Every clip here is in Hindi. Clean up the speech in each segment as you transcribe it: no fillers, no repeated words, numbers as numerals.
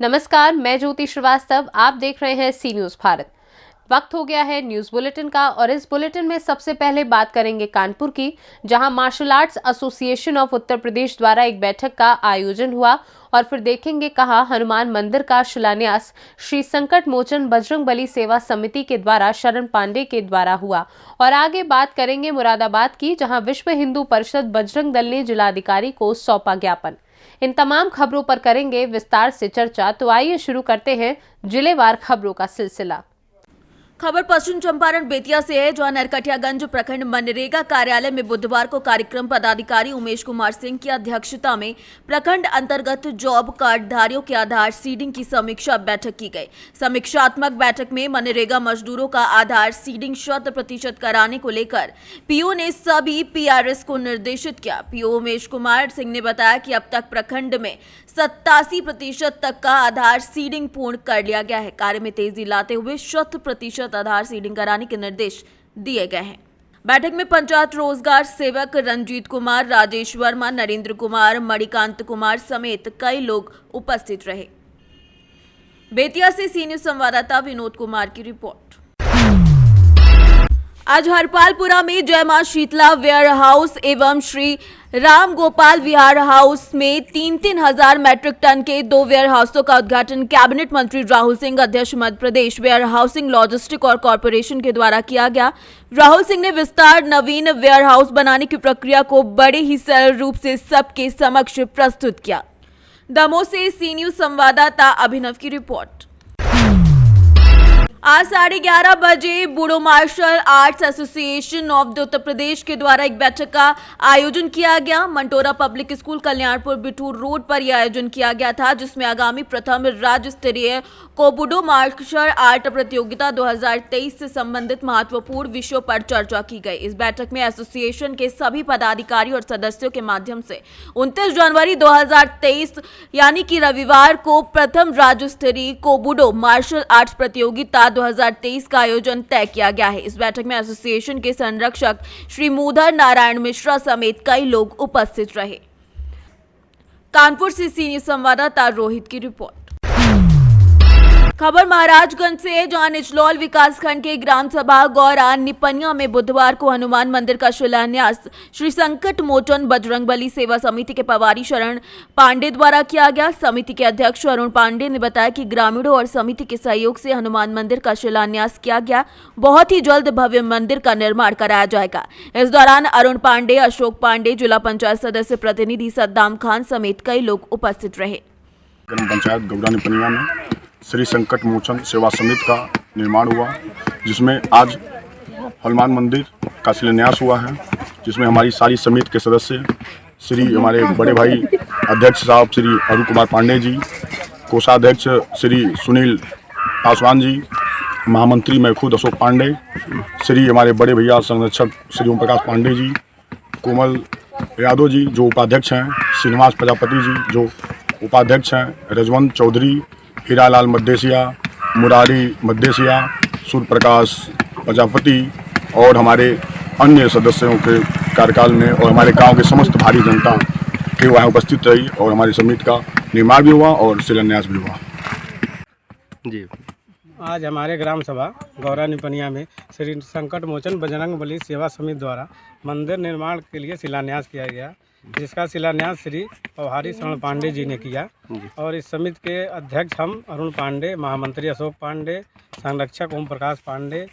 नमस्कार, मैं ज्योति श्रीवास्तव। आप देख रहे हैं सी न्यूज़ भारत। वक्त हो गया है न्यूज़ बुलेटिन का और इस बुलेटिन में सबसे पहले बात करेंगे कानपुर की, जहां martial arts association of Uttar प्रदेश द्वारा एक बैठक का आयोजन हुआ और फिर देखेंगे कहां हनुमान मंदिर का शिलान्यास श्री संकट मोचन बजरंगबली सेवा समिति के द्वारा शरण पांडे के द्वारा हुआ। और आगे बात करेंगे मुरादाबाद की, जहां विश्व हिंदू परिषद बजरंग दल ने जिलाधिकारी को सौंपा ज्ञापन। इन तमाम खबरों पर करेंगे विस्तार से चर्चा। तो आइए शुरू करते हैं जिलेवार खबरों का सिलसिला। खबर पश्चिम चंपारण बेतिया से है, जहां नरकटियागंज प्रखंड मनरेगा कार्यालय में बुधवार को कार्यक्रम पदाधिकारी उमेश कुमार सिंह की अध्यक्षता में प्रखंड अंतर्गत जॉब कार्ड धारियों के आधार सीडिंग की समीक्षा बैठक की गई। समीक्षात्मक बैठक में मनरेगा मजदूरों का आधार सीडिंग 100% कराने को लेकर पीओ ने सभी पीआरएस को निर्देशित किया। पीओ उमेश कुमार सिंह ने बताया कि अब तक प्रखंड में 87% तक का आधार सीडिंग पूर्ण कर लिया गया है। कार्य में तेजी लाते हुए 100% आधार सीडिंग कराने के निर्देश दिए गए हैं। बैठक में पंचायत रोजगार सेवक रंजीत कुमार, राजेश वर्मा, नरेंद्र कुमार, मणिकांत कुमार समेत कई लोग उपस्थित रहे। बेतिया से सी न्यूज़ संवाददाता विनोद कुमार की रिपोर्ट। आज हरपालपुरा में जय मां शीतला वेयर हाउस एवं श्री राम गोपाल विहार हाउस में 3-3 हजार मैट्रिक टन के 2 वेयर हाउसों का उद्घाटन कैबिनेट मंत्री राहुल सिंह, अध्यक्ष Madhya Pradesh where housing logistic और कॉरपोरेशन के द्वारा किया गया। राहुल सिंह ने विस्तार नवीन वेयर हाउस बनाने की प्रक्रिया को बड़े ही सरल रूप से सबके समक्ष प्रस्तुत किया। दमोह से सी न्यूज़ संवाददाता अभिनव की रिपोर्ट। आज 11:30 बजे Budo martial arts association of Uttar Pradesh के द्वारा एक बैठक का आयोजन किया गया। मंटोरा public school Kalyanpur Bithoor road पर यह आयोजन किया गया था, जिसमें आगामी प्रथम राज्य स्तरीय कोबूडो मार्शल आर्ट प्रतियोगिता 2023 से संबंधित महत्वपूर्ण विषयों पर चर्चा की गई। इस बैठक में एसोसिएशन के सभी पदाधिकारी और सदस्यों के माध्यम से 29 जनवरी 2023 यानी कि रविवार को प्रथम राज्य स्तरीय कोबूडो मार्शल आर्ट्स प्रतियोगिता 2023 का आयोजन तय किया गया है। इस बैठक में एसोसिएशन के संरक्षक श्री मूधर नारायण मिश्रा समेत कई लोग उपस्थित रहे। कानपुर से सी न्यूज़ संवाददाता रोहित की रिपोर्ट। खबर महाराजगंज से है, जहां निचलौल विकासखंड के ग्राम सभा गौरा निपनिया में बुधवार को हनुमान मंदिर का शिलान्यास श्री संकट मोचन बजरंगबली सेवा समिति के पवारी शरण पांडे द्वारा किया गया। समिति के अध्यक्ष अरुण पांडे ने बताया कि ग्रामीणों और समिति के सहयोग से हनुमान मंदिर का शिलान्यास किया गया। बहुत ही जल्द भव्य मंदिर का निर्माण कराया जाएगा। इस दौरान अरुण पांडे, अशोक पांडे, जिला पंचायत सदस्य प्रतिनिधि सद्दाम खान समेत कई लोग उपस्थित रहे। पंचायत गौरा निपनिया में श्री संकट मोचन सेवा समिति का निर्माण हुआ, जिसमें आज हनुमान मंदिर का शिलान्यास हुआ है, जिसमें हमारी सारी समिति के सदस्य श्री हमारे बड़े भाई अध्यक्ष साहब श्री अरुण कुमार पांडे जी, कोषाध्यक्ष श्री सुनील पासवान जी, महामंत्री मैं खुद अशोक पांडे, श्री हमारे बड़े भैया संरक्षक श्री ओम प्रकाश पांडे जी, कोमल यादव जी जो उपाध्यक्ष हैं, श्रीनिवास प्रजापति जी जो उपाध्यक्ष हैं, रजवंत चौधरी, हीरालाल मद्देसिया, मुरारी मद्देसिया, सूर्य प्रकाश प्रजापति और हमारे अन्य सदस्यों के कार्यकाल में और हमारे गांव के समस्त भारी जनता के वहाँ उपस्थित रही और हमारी समिति का निर्माण भी हुआ और शिलान्यास भी हुआ। जी, आज हमारे ग्राम सभा गौरा निपनिया में श्री संकट मोचन बजरंगबली सेवा समिति द्वारा मंदिर निर्माण के लिए शिलान्यास किया गया, जिसका शिलान्यास श्री पवारी शरण पांडे जी ने किया। और इस समिति के अध्यक्ष हम अरुण पांडे, महामंत्री अशोक पांडे, संरक्षक ओम प्रकाश पांडे,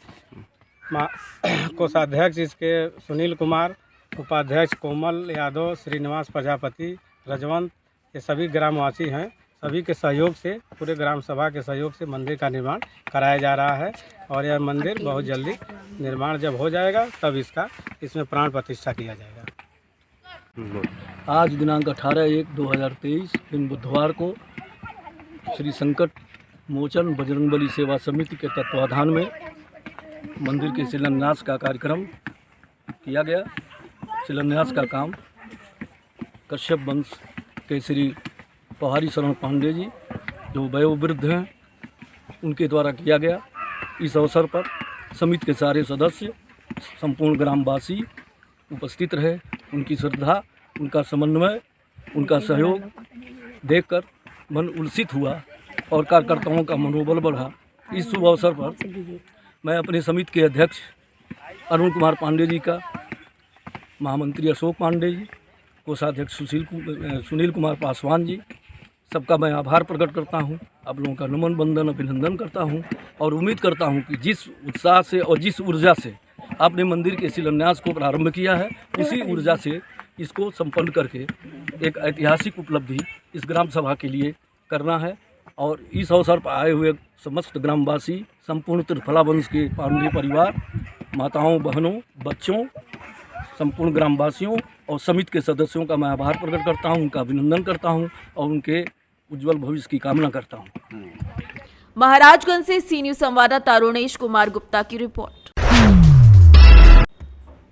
कोषाध्यक्ष इसके सुनील कुमार, उपाध्यक्ष कोमल यादव, श्रीनिवास प्रजापति, रजवंत, ये सभी ग्रामवासी हैं। सभी के सहयोग से, पूरे ग्राम सभा के सहयोग से मंदिर का निर्माण कराया जा रहा है और यह मंदिर बहुत जल्दी निर्माण जब हो जाएगा तब इसमें प्राण प्रतिष्ठा किया जाएगा। आज दिनांक 18/1/2023 दिन बुधवार को श्री संकट मोचन बजरंगबली सेवा समिति के तत्वाधान में मंदिर के शिलान्यास का कार्यक्रम किया गया। शिलान्यास का काम कश्यप वंश के श्री पवारी शरण पांडे जी जो वयोवृद्ध हैं उनके द्वारा किया गया। इस अवसर पर समिति के सारे सदस्य, संपूर्ण ग्रामवासी उपस्थित रहे। उनकी श्रद्धा, उनका समन्वय, उनका सहयोग देखकर मन उल्सित हुआ और कार्यकर्ताओं का मनोबल बढ़ा। इस शुभ अवसर पर मैं अपने समिति के अध्यक्ष अरुण कुमार पांडे जी का, महामंत्री अशोक पांडे जी, कोषाध्यक्ष सुनील कुमार पासवान जी, सबका मैं आभार प्रकट करता हूं। आप लोगों का नमन बंदन अभिनंदन करता हूं और उम्मीद करता हूं कि जिस उत्साह से और जिस ऊर्जा से आपने मंदिर के शिलान्यास को प्रारंभ किया है, उसी ऊर्जा से इसको संपन्न करके एक ऐतिहासिक उपलब्धि इस ग्राम सभा के लिए करना है। और इस अवसर पर आए हुए समस्त ग्रामवासी, संपूर्ण त्रिफला वंश के पांडे परिवार, माताओं, बहनों, बच्चों, संपूर्ण ग्रामवासियों और समिति के सदस्यों का मैं आभार प्रकट करता हूं, उनका अभिनंदन करता हूं और उनके उज्जवल भविष्य की कामना करता हूं। महाराजगंज से सी न्यूज संवाददाता अरुणेश कुमार गुप्ता की रिपोर्ट।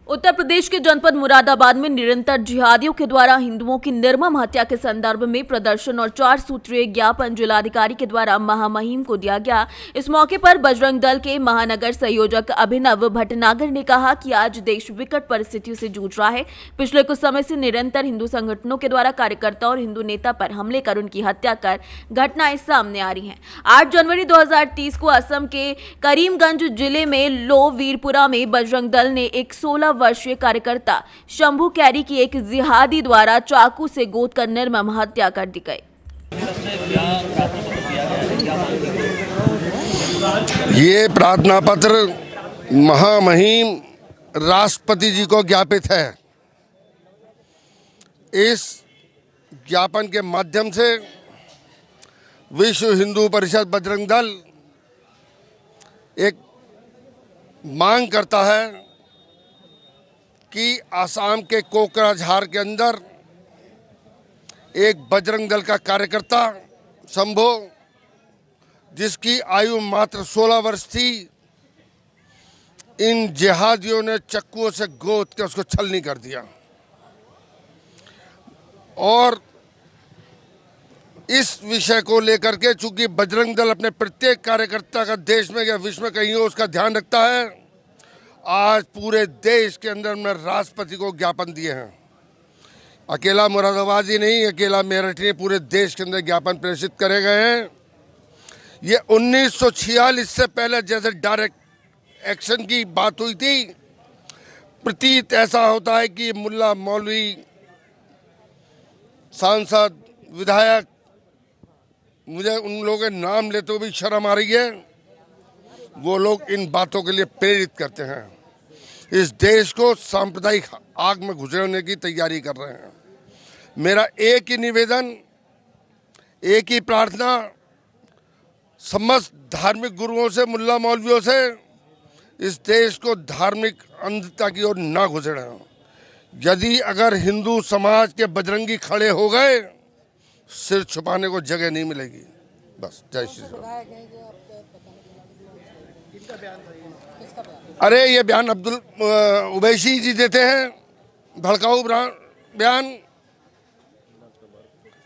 उत्तर प्रदेश के जनपद मुरादाबाद में निरंतर जिहादियों के द्वारा हिंदुओं की निर्मम हत्या के संदर्भ में प्रदर्शन और 4 सूत्रीय ज्ञापन जिलाधिकारी के द्वारा महामहिम को दिया गया। इस मौके पर बजरंग दल के महानगर संयोजक अभिनव भटनागर ने कहा कि आज देश विकट परिस्थितियों से जूझ रहा है। पिछले कुछ समय से निरंतर हिंदू संगठनों के द्वारा कार्यकर्ता और हिंदू नेता पर हमले कर उनकी हत्या कर घटनाएं सामने आ रही हैं। 8 जनवरी 2030 को असम के करीमगंज जिले में लो वीरपुरा में बजरंग दल ने एक 16 वर्षीय कार्यकर्ता शंभू कैरी की एक जिहादी द्वारा चाकू से गोद कर निर्मम हत्या कर दी गई। ये प्रार्थना पत्र महामहिम राष्ट्रपति जी को ज्ञापित है। इस ज्ञापन के माध्यम से विश्व हिंदू परिषद बजरंग दल एक मांग करता है कि आसाम के कोकराझार के अंदर एक बजरंग दल का कार्यकर्ता शंभू, जिसकी आयु मात्र 16 वर्ष थी, इन जिहादियों ने चक्कुओं से गोद के उसको छलनी कर दिया। और इस विषय को लेकर के, चूंकि बजरंग दल अपने प्रत्येक कार्यकर्ता का देश में या विश्व में कहीं हो उसका ध्यान रखता है, आज पूरे देश के अंदर में राष्ट्रपति को ज्ञापन दिए हैं। अकेला मुरादाबाद ही नहीं, अकेला मेरठ नहीं, पूरे देश के अंदर ज्ञापन प्रेषित करे गए हैं। ये 1946 से पहले जैसे डायरेक्ट एक्शन की बात हुई थी, प्रतीत ऐसा होता है कि मुल्ला, मौलवी, सांसद, विधायक, मुझे उन लोगों के नाम लेते हुए भी शर्म आ रही है, वो लोग इन बातों के लिए प्रेरित करते हैं। इस देश को सांप्रदायिक आग में घुसेड़ने की तैयारी कर रहे हैं। मेरा एक ही निवेदन, एक ही प्रार्थना समस्त धार्मिक गुरुओं से, मुल्ला मौलवियों से, इस देश को धार्मिक अंधता की ओर ना घुसेड़ें। यदि अगर हिंदू समाज के बजरंगी खड़े हो गए, सिर छुपाने को जगह नहीं मिलेगी। बस, जय श्री राम। अरे ये बयान अब्दुल उवैसी जी देते हैं, भड़काऊ बयान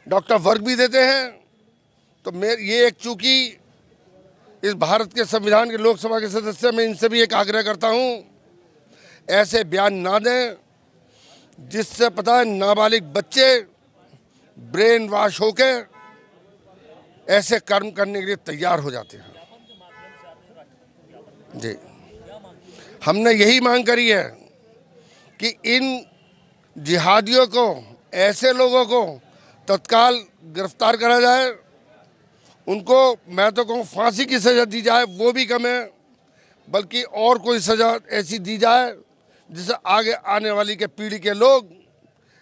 डॉक्टर वर्ग भी देते हैं। तो ये एक, चूंकि इस भारत के संविधान के लोकसभा के सदस्य, मैं इनसे भी एक आग्रह करता हूं, ऐसे बयान ना दें जिससे पता है नाबालिग बच्चे ब्रेन वॉश होके ऐसे कर्म करने के लिए तैयार हो जाते हैं। जी, हमने यही मांग करी है कि इन जिहादियों को, ऐसे लोगों को तत्काल गिरफ्तार करा जाए। उनको मैं तो कहूँ फांसी की सज़ा दी जाए, वो भी कम है, बल्कि और कोई सज़ा ऐसी दी जाए जिससे आगे आने वाली के पीढ़ी के लोग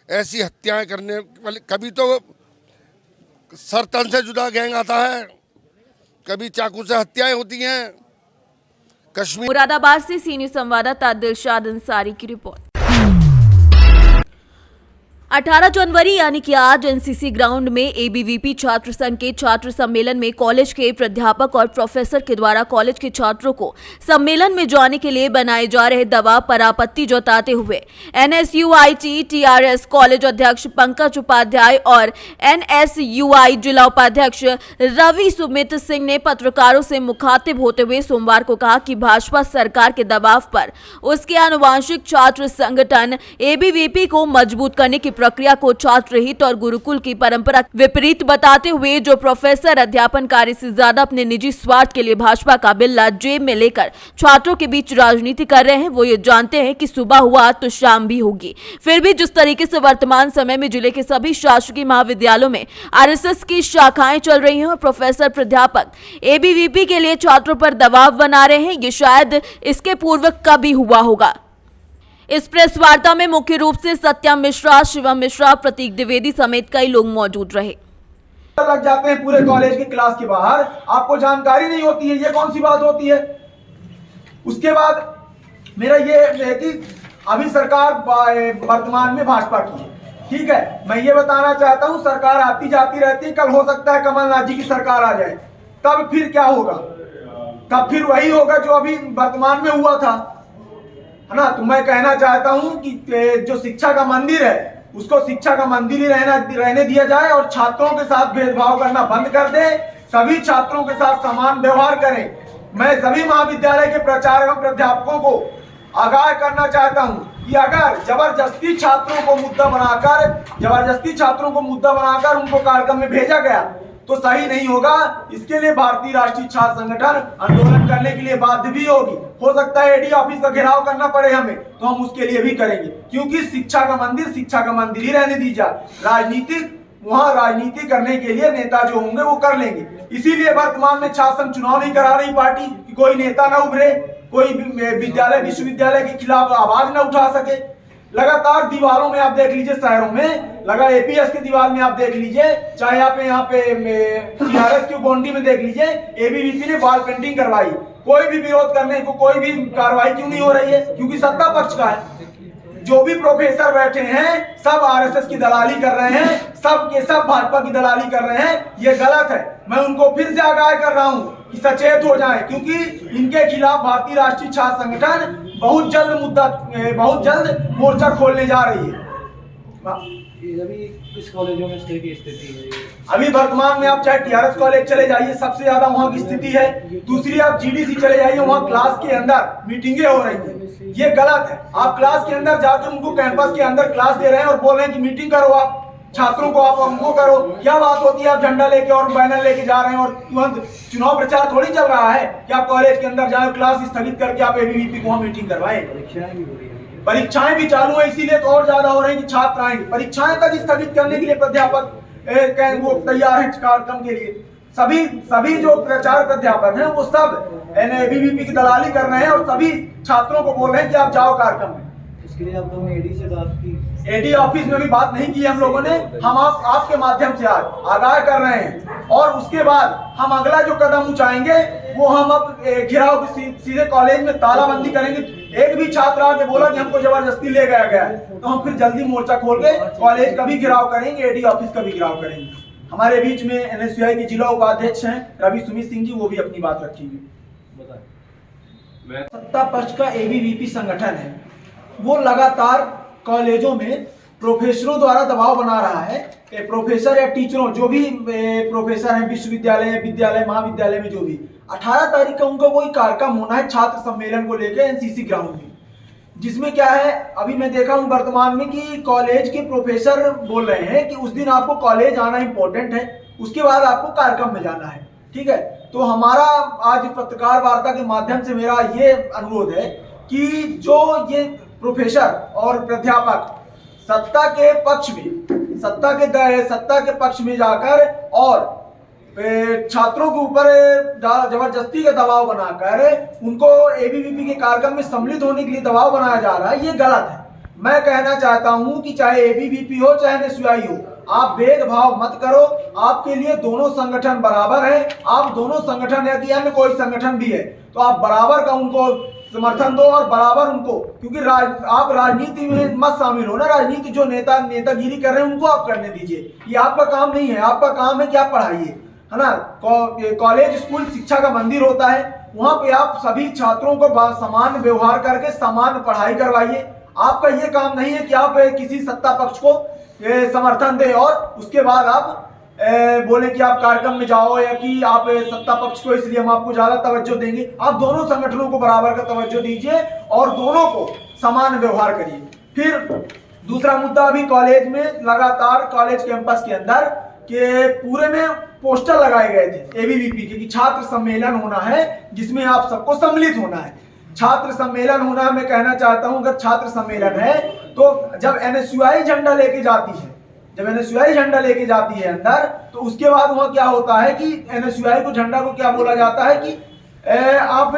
ऐसी हत्याएं करने वाले, कभी तो सर तन से जुदा गैंग आता है, कभी चाकू से हत्याएं होती हैं। कश्मीर मुरादाबाद से सी न्यूज संवाददाता दिलशाद अंसारी की रिपोर्ट। 18 जनवरी यानी कि आज एनसीसी ग्राउंड में एबीवीपी छात्र संघ के छात्र सम्मेलन में कॉलेज के प्राध्यापक और प्रोफेसर के द्वारा कॉलेज के छात्रों को सम्मेलन में जाने के लिए बनाए जा रहे दबाव पर आपत्ति जताते हुए एनएसयूआई टीआरएस कॉलेज अध्यक्ष पंकज उपाध्याय और एनएसयूआई जिला उपाध्यक्ष रवि सुमित सिंह ने पत्रकारों से मुखातिब होते हुए सोमवार को कहा कि भाजपा सरकार के दबाव पर उसके आनुवांशिक छात्र संगठन एबीवीपी को मजबूत करने की प्रक्रिया को छात्र हित और गुरुकुल की परंपरा विपरीत बताते हुए जो प्रोफेसर अध्यापन कार्य से ज्यादा अपने निजी स्वार्थ के लिए भाजपा का बिल्ला जेब में लेकर छात्रों के बीच राजनीति कर रहे हैं, वो ये जानते हैं कि सुबह हुआ तो शाम भी होगी। फिर भी जिस तरीके से वर्तमान समय में जिले के सभी शासकीय महाविद्यालयों में आरएसएस की शाखाएं चल रही हैं और प्रोफेसर प्राध्यापक एबीवीपी के लिए छात्रों पर दबाव बना रहे हैं, ये शायद इसके पूर्व कभी हुआ होगा। इस प्रेस वार्ता में मुख्य रूप से सत्यम मिश्रा, शिवम मिश्रा, प्रतीक द्विवेदी समेत कई लोग मौजूद रहे। लग जाते हैं पूरे कॉलेज की क्लास के बाहर, आपको जानकारी नहीं होती है, ये कौन सी बात होती है। उसके बाद मेरा ये है कि अभी सरकार वर्तमान में भाजपा की है, ठीक है। मैं ये बताना चाहता हूँ सरकार आती जाती रहती है, कल हो सकता है कमलनाथ जी की सरकार आ जाए, तब फिर क्या होगा, तब फिर वही होगा जो अभी वर्तमान में हुआ था, है ना। तो मैं कहना चाहता हूँ कि जो शिक्षा का मंदिर है उसको शिक्षा का मंदिर ही रहने दिया जाए और छात्रों के साथ भेदभाव करना बंद कर दे, सभी छात्रों के साथ समान व्यवहार करें। मैं सभी महाविद्यालय के प्राचार्य एवं प्राध्यापकों को आगाह करना चाहता हूं कि अगर जबरदस्ती छात्रों को मुद्दा बनाकर उनको कार्यक्रम में भेजा गया तो सही नहीं होगा। इसके लिए भारतीय राष्ट्रीय छात्र संगठन आंदोलन करने के लिए बाध्य भी होगी। हो सकता है एडी ऑफिस का घेराव करना पड़े हमें, तो हम उसके लिए भी करेंगे, क्योंकि शिक्षा का मंदिर ही रहने दी जाए। वहाँ राजनीति करने के लिए नेता जो होंगे वो कर लेंगे। इसीलिए वर्तमान में छात्र संघ चुनाव नहीं करा रही पार्टी कि कोई नेता ना उभरे, कोई विश्वविद्यालय के खिलाफ आवाज ना उठा सके। लगातार दीवारों में आप देख लीजिए, शहरों में लगा एपीएस के दीवार में आप देख लीजिए, चाहे यहाँ पे टीआरएस की बाउंड्री में देख लीजिए, एबीवीपी ने वॉल पेंटिंग करवाई। कोई भी विरोध करने को कोई भी कार्रवाई क्यों नहीं हो रही है? क्योंकि सत्ता पक्ष का है। जो भी प्रोफेसर बैठे हैं सब आरएसएस की दलाली कर रहे हैं, सब के सब भाजपा की दलाली कर रहे हैं, ये गलत है। मैं उनको फिर से आगाह कर रहा हूं कि सचेत हो जाएं, क्योंकि इनके खिलाफ भारतीय राष्ट्रीय छात्र संगठन बहुत जल्द मोर्चा खोलने जा रही है। अभी किस कॉलेजों में स्थिति है? अभी वर्तमान में आप चाहे टीआरएस कॉलेज चले जाइए, सबसे ज्यादा वहाँ की स्थिति है। दूसरी आप जीडीसी चले जाइए, वहाँ क्लास के अंदर मीटिंगें हो रही हैं, ये गलत है। आप क्लास के अंदर जाके उनको कैंपस के अंदर क्लास दे रहे हैं और बोल रहे हैं कि मीटिंग करो, आप छात्रों को आप उनको करो। क्या बात होती है आप झंडा लेके और बैनर लेके जा रहे हैं और तुरंत चुनाव प्रचार थोड़ी चल रहा है कि आप कॉलेज के अंदर जाए, क्लास स्थगित करके आप एबीवीपी को वहाँ मीटिंग करवाएं। परीक्षाएं भी चालू है, इसीलिए तो और ज्यादा हो रही है कि छात्र आएंगे। परीक्षाएं तक स्थगित करने के लिए प्राध्यापक वो तैयार है कार्यक्रम के लिए। सभी जो प्रचार प्राध्यापक हैं वो सब एबीवीपी की दलाली कर रहे हैं और सभी छात्रों को बोल रहे हैं कि आप जाओ कार्यक्रम में। इसके लिए आप लोगों ने एडी से बात की? एडी ऑफिस में भी बात नहीं की हम लोगों ने। हम आपके माध्यम से आज आगाह कर रहे हैं और उसके बाद हम अगला जो कदम उठाएंगे वो हम अब घेराव सीधे कॉलेज में तालाबंदी करेंगे। एक भी छात्र आके बोला कि हमको जबरदस्ती ले गया गया है तो हम फिर जल्दी मोर्चा खोल के कॉलेज का भी घेराव करेंगे, एडी ऑफिस का भी घेराव करेंगे। हमारे बीच में एनएसयूआई के जिला उपाध्यक्ष हैं रवि सुमित सिंह जी, वो भी अपनी बात रखेंगे। सत्ता पक्ष का एबीवीपी संगठन है, वो लगातार कॉलेजों में प्रोफेसरों द्वारा दबाव बना रहा है। प्रोफेसर या टीचरों जो भी प्रोफेसर हैं विश्वविद्यालय, विद्यालय, महाविद्यालय में जो भी 18 तारीख का उनका कोई कार्यक्रम होना है छात्र सम्मेलन को लेकर एनसीसी ग्राउंड में, जिसमें क्या है अभी मैं देखा हूँ वर्तमान में कि कॉलेज के प्रोफेसर बोल रहे हैं कि उस दिन आपको कॉलेज आना इंपॉर्टेंट है, उसके बाद आपको कार्यक्रम में जाना है, ठीक है। तो हमारा आज पत्रकार वार्ता के माध्यम से मेरा ये अनुरोध है कि जो ये प्रोफेसर और प्राध्यापक सत्ता के पक्ष में जाकर और छात्रों के ऊपर जबरदस्ती का दबाव बनाकर उनको एबीवीपी के कार्यक्रम में सम्मिलित होने के लिए दबाव बनाया जा रहा है, ये गलत है। मैं कहना चाहता हूं कि चाहे एबीवीपी हो चाहे एनएसयूआई हो, आप भेदभाव मत करो। आपके लिए दोनों संगठन बराबर है। आप दोनों संगठन है कि अन्य कोई संगठन भी है तो आप बराबर का उनको समर्थन दो और बराबर उनको, क्योंकि आप राजनीति में मत शामिल हो ना। राजनीति जो नेतागिरी कर रहे हैं उनको आप करने दीजिए, ये आपका काम नहीं है। आपका काम है कि आप पढ़ाइए, है ना। कॉलेज स्कूल शिक्षा का मंदिर होता है, वहाँ पे आप सभी छात्रों को समान व्यवहार करके समान पढ़ाई करवाइए। आपका ये काम नहीं है कि आप किसी सत्ता पक्ष को समर्थन दें और उसके बाद आप बोले कि आप कार्यक्रम में जाओ या कि आप सत्ता पक्ष को इसलिए हम आपको ज्यादा तवज्जो देंगे। आप दोनों संगठनों को बराबर का तवज्जो दीजिए और दोनों को समान व्यवहार करिए। फिर दूसरा मुद्दा अभी कॉलेज में लगातार कॉलेज कैंपस के अंदर के पूरे में पोस्टर लगाए गए थे एबीवीपी के कि छात्र सम्मेलन होना है जिसमें आप सबको सम्मिलित होना है। छात्र सम्मेलन होना है, मैं कहना चाहता हूं अगर छात्र सम्मेलन है तो जब एनएसयूआई झंडा लेके जाती है, जब एनएसयूआई झंडा लेके जाती है अंदर, तो उसके बाद वहां क्या होता है कि एनएसयूआई को झंडा को क्या बोला जाता है कि आप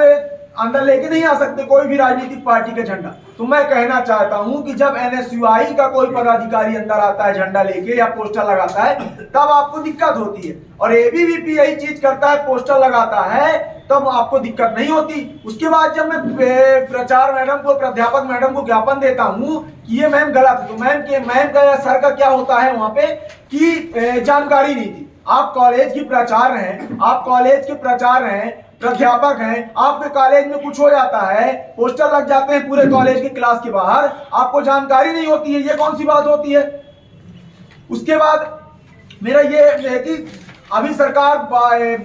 अंदर लेके नहीं आ सकते कोई भी राजनीतिक पार्टी का झंडा। तो मैं कहना चाहता हूं कि जब एनएसयूआई का कोई पदाधिकारी अंदर आता है झंडा लेके या पोस्टर लगाता है तब आपको दिक्कत होती है, और एबीवीपी यही चीज करता है, पोस्टर लगाता है तब आपको दिक्कत नहीं होती। उसके बाद जब मैं प्राचार्य मैडम को, प्राध्यापक मैडम को ज्ञापन देता हूं कि ये मैम गलत है, तो मैम का या सर का क्या होता है वहां पे कि जानकारी नहीं थी। आप कॉलेज की प्राचार्य हैं, आप कॉलेज के प्राचार्य हैं, प्राध्यापक हैं, आपके कॉलेज में कुछ हो जाता है, पोस्टर लग जाते हैं पूरे कॉलेज के क्लास के बाहर, आपको जानकारी नहीं होती है, ये कौन सी बात होती है। उसके बाद मेरा ये है कि अभी सरकार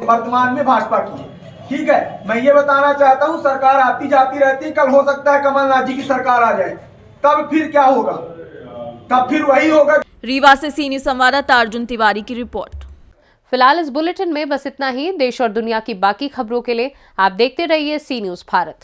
वर्तमान में भाजपा की है, ठीक है, मैं ये बताना चाहता हूं सरकार आती जाती रहती है, कल हो सकता है कमलनाथ जी की सरकार आ जाए, तब फिर क्या होगा, तब फिर वही होगा। रीवा से सीनियर संवाददाता अर्जुन तिवारी की रिपोर्ट। फिलहाल इस बुलेटिन में बस इतना ही। देश और दुनिया की बाकी खबरों के लिए आप देखते रहिए सी न्यूज़ भारत।